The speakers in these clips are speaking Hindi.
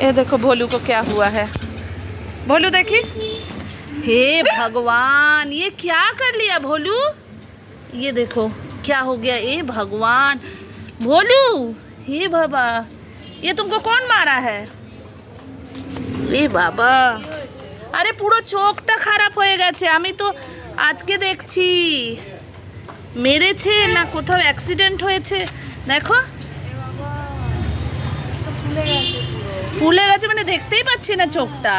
ये देखो भोलू को क्या हुआ है। भोलू देखी, हे भगवान, ये क्या कर लिया भोलू। ये देखो क्या हो गया। ए भगवान भोलू, हे बाबा, ये तुमको कौन मारा है। ए बाबा, আরে পুরো চোখটা খারাপ হয়ে গেছে। আমি তো আজকে দেখছি মেরেছে না কোথাও অ্যাক্সিডেন্ট হয়েছে। দেখো ফুলে গেছে, মানে দেখতেই পাচ্ছি না চোখটা।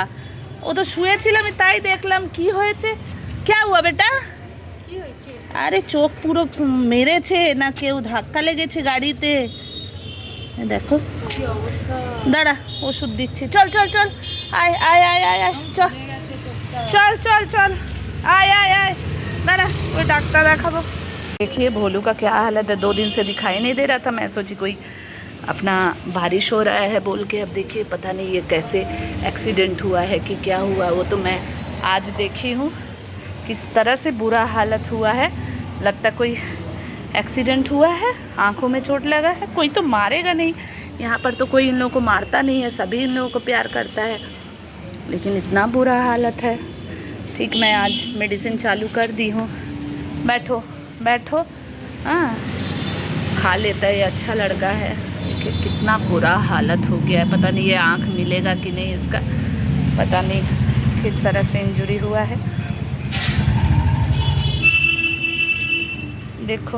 ও তো শুয়েছিল, আমি তাই দেখলাম। কি হয়েছে, क्या हुआ बेटा? আরে চোখ পুরো মেরেছে না কেউ ধাক্কা লেগেছে গাড়িতে। দেখো, দাঁড়া ওষুধ দিচ্ছি। চল চল চল, আয় আয় আয় আয় আয়, চল चल चल चल, आय आय आय, दादा कोई डॉक्टर दिखाबो। देखिए भोलू का क्या हालत है। 2 दिन से दिखाई नहीं दे रहा था। मैं सोची कोई अपना बारिश हो रहा है बोल के, अब देखिए पता नहीं ये कैसे एक्सीडेंट हुआ है कि क्या हुआ। वो तो मैं आज देखी हूँ किस तरह से बुरा हालत हुआ है। लगता कोई एक्सीडेंट हुआ है, आँखों में चोट लगा है। कोई तो मारेगा नहीं, यहाँ पर तो कोई इन लोगों को मारता नहीं है, सभी इन लोगों को प्यार करता है। लेकिन इतना बुरा हालत है। ठीक, मैं आज मेडिसिन चालू कर दी हूँ। बैठो बैठो, हाँ खा लेता है, ये अच्छा लड़का है। देखिए कितना बुरा हालत हो गया है। पता नहीं ये आँख मिलेगा कि नहीं इसका, पता नहीं किस तरह से इंजरी हुआ है। देखो